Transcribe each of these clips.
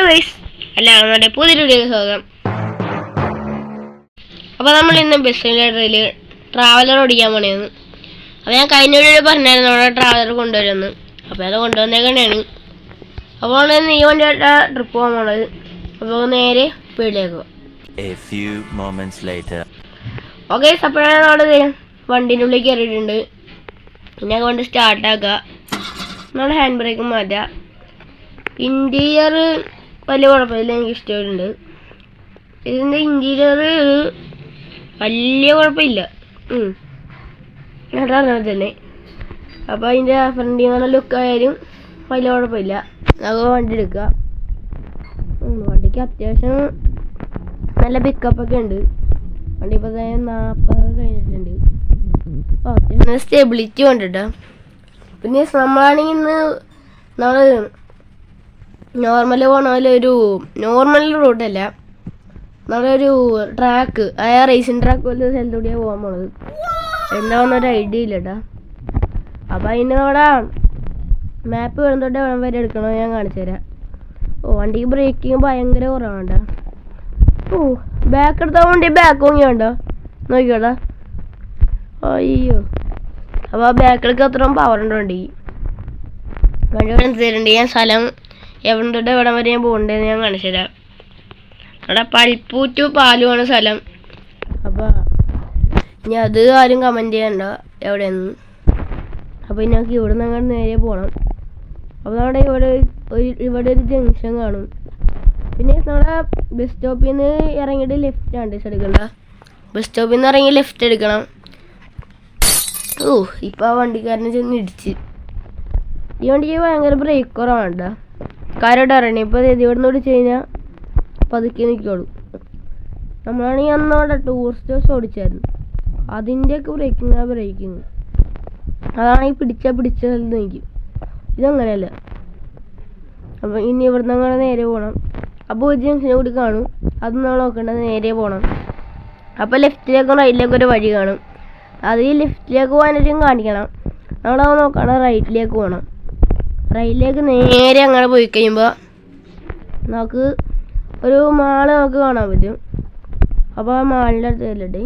Guys, എല്ലാവരും നമ്മുടെ പുതിയൊരു വീഡിയോ സ്വാഗതം. അപ്പോൾ നമ്മൾ ഇന്ന് ബസ്സിൽ ട്രാവലർ ഓടിക്കാൻ പോണേന്ന്. അപ്പോൾ ഞാൻ കഴിഞ്ഞ വീഡിയോ പറഞ്ഞായിരുന്നു നമ്മുടെ ട്രാവലർ കൊണ്ടുവരുമെന്ന്. അപ്പോൾ അത് കൊണ്ടുവന്നേക്കണേണ്. അപ്പോൾ നീ വണ്ടിയായിട്ട ട്രിപ്പ് പോകാൻ പോണത്. അപ്പോൾ നേരെ വീട്ടിലേക്ക് പോകാം. ഓക്കെ, അപ്പോഴാണ് നമ്മുടെ വണ്ടീൻ്റെ ഉള്ളിൽ കയറിയിട്ടുണ്ട്. പിന്നെ കൊണ്ട് സ്റ്റാർട്ടാക്കുക. നമ്മുടെ ഹാൻഡ് ബ്രേക്ക് മാറ്റാം. ഇൻറ്റീരിയർ വലിയ കുഴപ്പമില്ല, എനിക്ക് ഇഷ്ടമായിട്ടുണ്ട്. ഇതിൻ്റെ ഇൻറ്റീരിയർ വലിയ കുഴപ്പമില്ല, അങ്ങനെ തന്നെ. അപ്പോൾ അതിൻ്റെ ഫ്രണ്ടിൽ നിന്നുള്ള ലുക്കായാലും വലിയ കുഴപ്പമില്ല. നമുക്ക് വണ്ടി എടുക്കുക. വണ്ടിക്ക് അത്യാവശ്യം നല്ല പിക്കപ്പൊക്കെ ഉണ്ട്. വണ്ടി ഇപ്പോൾ 40 കഴിഞ്ഞിട്ടുണ്ട്. അപ്പോൾ അത്യാവശ്യം സ്റ്റെബിലിറ്റി കൊണ്ടിട്ടാ. പിന്നെ നമ്മളാണെങ്കിൽ ഇന്ന് നമ്മൾ നോർമൽ പോകണ പോലെ ഒരു നോർമൽ റൂട്ടല്ല, നമ്മളൊരു ട്രാക്ക്, റേസിംഗ് ട്രാക്ക് പോലെ സ്ഥലത്തൂടെയാണ് പോകാൻ പോണത്. എന്താണെന്നൊരു ഐഡിയ ഇല്ല കേട്ടോ. അപ്പം അതിന് നമ്മുടെ മാപ്പ് വേണമെന്നോട്ടെ വേണം വരെ എടുക്കണോ ഞാൻ കാണിച്ചു തരാം. വണ്ടിക്ക് ബ്രേക്കിങ് ഭയങ്കര കുറവാണ്ട. ബാക്ക് എടുത്താൽ വണ്ടി ബാക്ക് വാങ്ങിയോണ്ടോ നോക്കിയോടാ. അയ്യോ, അപ്പോൾ ആ ബാക്കിലേക്ക് അത്രയും പവർ ഉണ്ട് വണ്ടിക്ക്. വണ്ടി കാണിച്ചു തരുന്നുണ്ട്. ഞാൻ സ്ഥലം എവിടെ തൊട്ട് എവിടെ വരെ ഞാൻ പോകണ്ടേന്ന് ഞാൻ കാണിച്ചു തരാം. അവിടെ പൽപ്പൂ ടു പാലുമാണ് സ്ഥലം. അപ്പോൾ ഇനി അത് ആരും കമൻറ്റ് ചെയ്യണ്ട എവിടെയെന്ന്. അപ്പോൾ ഞങ്ങൾക്ക് ഇവിടെ നിന്ന് അങ്ങോട്ട് നേരെ പോകണം. അപ്പോൾ നമ്മുടെ ഇവിടെ ഒരു ജംഗ്ഷൻ കാണും. പിന്നെ നമ്മുടെ ബസ് സ്റ്റോപ്പിൽ നിന്ന് ഇറങ്ങിയിട്ട് ലെഫ്റ്റാണ് എടുക്കണ്ട. ബസ് സ്റ്റോപ്പിൽ നിന്ന് ഇറങ്ങി ലെഫ്റ്റ് എടുക്കണം. ഇപ്പോൾ ആ വണ്ടിക്കാരനെ ചെന്ന് ഇടിച്ച്. ഈ വണ്ടിക്ക് ഭയങ്കര ബ്രേക്ക് കുറവാണ് കേട്ടോ. കാരോട്ട് ഇറങ്ങി. ഇപ്പോൾ ഇവിടെ നിന്ന് ഓടിച്ചു കഴിഞ്ഞാൽ പതുക്കെ നിൽക്കുള്ളൂ. നമ്മളാണെങ്കിൽ അന്നവിടെ ടൂറിസ്റ്റ് ബസ് ഓടിച്ചായിരുന്നു. അതിൻ്റെയൊക്കെ ബ്രേക്കിങ് അതാണെങ്കിൽ പിടിച്ച സ്ഥലത്ത് നിൽക്കും. ഇതങ്ങനെയല്ല. അപ്പം ഇനി ഇവിടെ നിന്ന് അങ്ങനെ നേരെ പോകണം. അപ്പോൾ ഒരു ജംഗ്ഷനെ കൂടി കാണും. അത് നമ്മൾ നോക്കേണ്ടത് നേരെ പോകണം. അപ്പോൾ ലെഫ്റ്റിലേക്കും റൈറ്റിലേക്കും ഒരു വഴി കാണും. അത് ഈ ലെഫ്റ്റിലേക്ക് പോകാനൊരു കാണിക്കണം. നമ്മളത് നോക്കണം റൈറ്റിലേക്ക് പോകണം. റൈറ്റിലേക്ക് നേരെ അങ്ങനെ പോയി കഴിയുമ്പോൾ നമുക്ക് ഒരു മാള് നമുക്ക് കാണാൻ പറ്റും. അപ്പോൾ ആ മാളിൻ്റെ അടുത്ത് എത്തിയിട്ടുണ്ട്.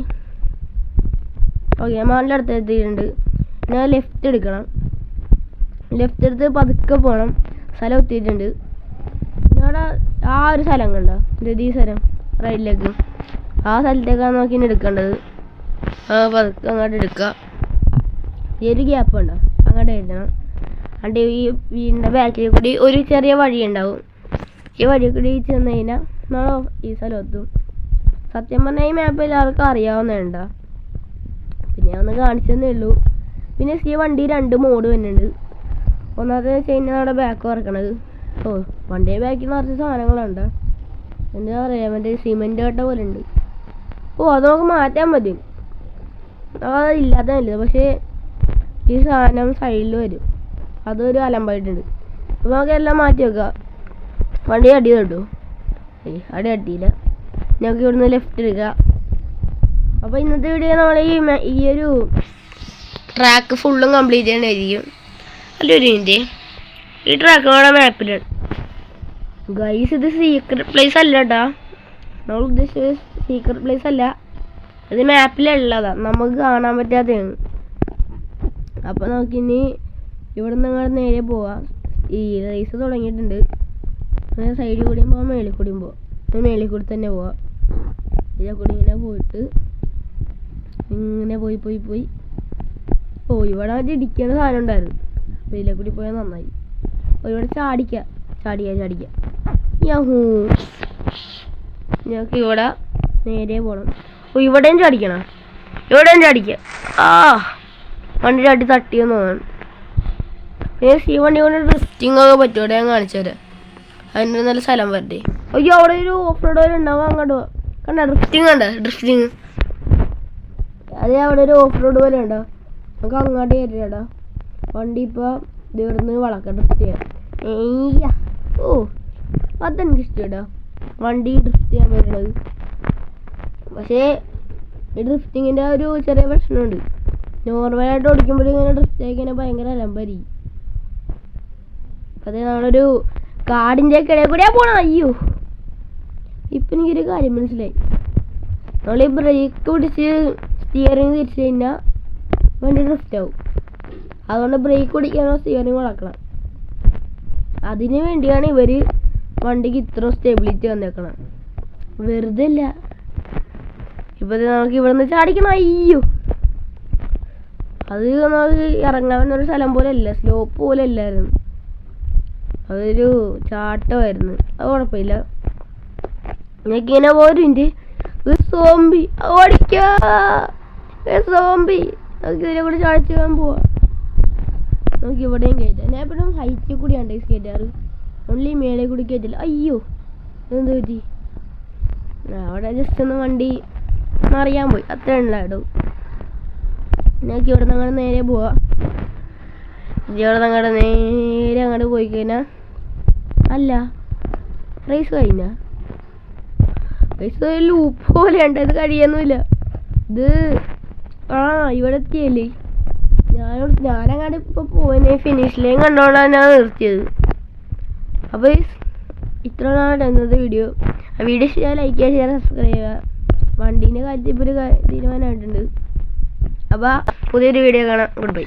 ഓക്കെ, മാളിൻ്റെ അടുത്ത് എത്തിയിട്ടുണ്ട്. പിന്നെ ലെഫ്റ്റ് എടുക്കണം. ലെഫ്റ്റ് എടുത്ത് പതുക്കെ പോകണം. സ്ഥലം എത്തിയിട്ടുണ്ട്. പിന്നെ അവിടെ ആ ഒരു സ്ഥലം കണ്ടോ, ഈ സ്ഥലം റൈറ്റിലേക്ക്, ആ സ്ഥലത്തേക്കാണ് നോക്കി എടുക്കേണ്ടത്. പതുക്കെ അങ്ങോട്ട് എടുക്കുക. ഈ ഒരു ഗ്യാപ്പ് ഉണ്ടോ, അങ്ങോട്ട് എഴുതണം. അതിൻ്റെ ഈ വീടിൻ്റെ ബാക്കിൽ കൂടി ഒരു ചെറിയ വഴി ഉണ്ടാവും. ഈ വഴി കൂടി ചെന്ന് കഴിഞ്ഞാൽ നമ്മൾ ഈ സ്ഥലത്തും. സത്യം പറഞ്ഞാൽ ഈ മാപ്പ് എല്ലാവർക്കും അറിയാവുന്നതുണ്ടോ, പിന്നെ ഞാൻ ഒന്ന് കാണിച്ചതന്നേ ഉള്ളൂ. പിന്നെ ഈ വണ്ടി 2 മോഡ് വരുന്നുണ്ട്. ഒന്നാമത്തെ വെച്ച് കഴിഞ്ഞാൽ നമ്മുടെ ബാക്ക് വറക്കണത്. വണ്ടിയുടെ ബാക്കിൽ നിറച്ച് സാധനങ്ങളുണ്ട്. എന്താ പറയുക, മറ്റേ സിമെൻറ്റ് കട്ട പോലെ ഉണ്ട്. അത് നമുക്ക് മാറ്റാൻ പറ്റും. അതില്ലാത്തതല്ല, പക്ഷേ ഈ സാധനം സൈഡിൽ വരും. അതൊരു അലമ്പായിട്ടുണ്ട്. അപ്പോൾ നമുക്ക് എല്ലാം മാറ്റി വെക്കാം. വണ്ടി അടി തൊട്ടു, അടി തട്ടിയില്ല. ഞങ്ങൾക്ക് ഇവിടുന്ന് ലെഫ്റ്റ് എടുക്കുക. അപ്പോൾ ഇന്നത്തെ വീഡിയോ നമ്മൾ ഈ ഒരു ട്രാക്ക് ഫുള്ളും കംപ്ലീറ്റ് ചെയ്യണമായിരിക്കും. അല്ലൊരു മിനിറ്റ്, ഈ ട്രാക്ക് നമ്മുടെ മാപ്പിലാണ് ഗൈസ്. ഇത് സീക്രട്ട് പ്ലേസ് അല്ല കേട്ടോ. നമ്മൾ ഉദ്ദേശിച്ചത് സീക്രട്ട് പ്ലേസ് അല്ല, ഇത് മാപ്പിലുള്ളതാണ്, നമുക്ക് കാണാൻ പറ്റാത്തതാണ്. അപ്പോൾ നമുക്കിനി ഇവിടെ നിന്ന് അങ്ങോട്ട് നേരെ പോവാം. ഈ റേസ് തുടങ്ങിയിട്ടുണ്ട്. അങ്ങനെ സൈഡിൽ കൂടിയും പോവാം, മേളിൽ കൂടിയും പോവാം. മേളിൽ കൂടി തന്നെ പോവാം. ഇതിലെ കൂടി ഇങ്ങനെ പോയിട്ട് ഇങ്ങനെ പോയി ഇവിടെ മറ്റേ ഇടിക്കേണ്ട സാധനം ഉണ്ടായിരുന്നു. അപ്പോൾ ഇതിലെ കൂടി പോയാൽ നന്നായി. ഇവിടെ ചാടിക്കാം. ഞങ്ങൾക്ക് ഇവിടെ നേരെ പോകണം. ഇവിടെയും ചാടിക്കണം. വണ്ടി ചാടി തട്ടിയെന്ന് തോന്നുന്നു. പിന്നെ ഈ വണ്ടി കൊണ്ട് ഡ്രിഫ്റ്റിംഗ് ഒക്കെ പറ്റും. ഞാൻ കാണിച്ചു തരാം. അതിൻ്റെ നല്ല സ്ഥലം വരട്ടെ. അവിടെ ഒരു ഓഫ് റോഡ് വരെ ഉണ്ടാവും. അങ്ങോട്ട് പോവാം. ഡ്രിഫ്റ്റിംഗ് അത് അവിടെ ഒരു ഓഫ് റോഡ് പോലെ ഉണ്ടോ, നമുക്ക് അങ്ങോട്ട് കയറ്റിടാ. വണ്ടി ഇപ്പോൾ ഇവിടുന്ന് വളക്കാം ഡ്രിഫ്റ്റ് ചെയ്യാം. അതെനിക്ക് ഇഷ്ടം വണ്ടി ഡ്രിഫ്റ്റ് ചെയ്യാൻ പറ്റണത്. പക്ഷേ ഈ ഡ്രിഫ്റ്റിങ്ങിൻ്റെ ഒരു ചെറിയ പ്രശ്നമുണ്ട്. നോർമലായിട്ട് ഓടിക്കുമ്പോഴും ഇങ്ങനെ ഡ്രിഫ്റ്റ് ആയിക്കഴിഞ്ഞാൽ ഭയങ്കര അലമ്പായിരിക്കും. അത് നമ്മളൊരു കാടിൻ്റെ ഇടയിൽ കൂടെ പോണം. അയ്യോ, ഇപ്പം എനിക്കൊരു കാര്യം മനസ്സിലായി. നമ്മൾ ഈ ബ്രേക്ക് പിടിച്ച് സ്റ്റിയറിങ് തിരിച്ചു കഴിഞ്ഞാൽ വണ്ടി ഡ്രിഫ്റ്റ് ആവും. അതുകൊണ്ട് ബ്രേക്ക് പിടിക്കാനോ സ്റ്റിയറിങ് വളക്കണം. അതിന് വേണ്ടിയാണ് ഇവർ വണ്ടിക്ക് ഇത്ര സ്റ്റെബിലിറ്റി വന്നേക്കണം. വെറുതെ അല്ല. ഇപ്പം നമുക്ക് ഇവിടെ നിന്ന് ചാടിക്കണം. അയ്യോ, അത് നമുക്ക് ഇറങ്ങാൻ ഒരു സ്ഥലം പോലെ അല്ല, സ്ലോപ്പ് പോലെ അല്ലായിരുന്നു. അതൊരു ചാട്ടമായിരുന്നു. അത് കുഴപ്പമില്ല. എനിക്കിങ്ങനെ പോരുണ്ട്. ഒരു സോംബി ഓടിക്കാ, സോംബി. നമുക്ക് ഇതിനെ കൂടി ചാടിച്ച് പോകാൻ പോവാം. നമുക്ക് ഇവിടെയും കയറ്റാം. ഞാൻ എപ്പോഴും ഹൈറ്റിൽ കൂടിയാണ് കയറ്റാറ്, ഓൺലി മേലെ കൂടി കയറ്റില്ല. അയ്യോ, എന്ത് പറ്റി? അവിടെ ജസ്റ്റ് ഒന്ന് വണ്ടി മറിയാൻ പോയി, അത്ര ഉണ്ടായിടും. ഞങ്ങൾക്ക് ഇവിടെ നിന്ന് അങ്ങോട്ട് നേരെ പോവാം. ഇവിടെ നിന്ന് അങ്ങോട്ട് നേരെ അങ്ങോട്ട് പോയി കഴിഞ്ഞാൽ അല്ല റേസ് കഴിഞ്ഞ റേസ് ലൂപ്പ് പോലെ ഉണ്ട്. ഇത് കഴിയൊന്നുമില്ല. ഇത് ഇവിടെ എത്തിയല്ലേ. ഞാനങ്ങോട്ട് ഇപ്പോൾ പോയിനെ ഫിനിഷ് ലൈൻ കണ്ടോണ്ടാണ് ഞാൻ നിർത്തിയത്. അപ്പോൾ ഇത്ര നാളെ ഇന്നത്തെ വീഡിയോ. വീഡിയോ ചെയ്യാൻ ലൈക്ക് ചെയ്യുക, ഷെയർ, സബ്സ്ക്രൈബ് ചെയ്യുക. വണ്ടീൻ്റെ കാര്യത്തിൽ ഇപ്പോൾ ഒരു തീരുമാനമായിട്ടുണ്ട്. അപ്പോൾ പുതിയൊരു വീഡിയോ കാണാം. Good bye.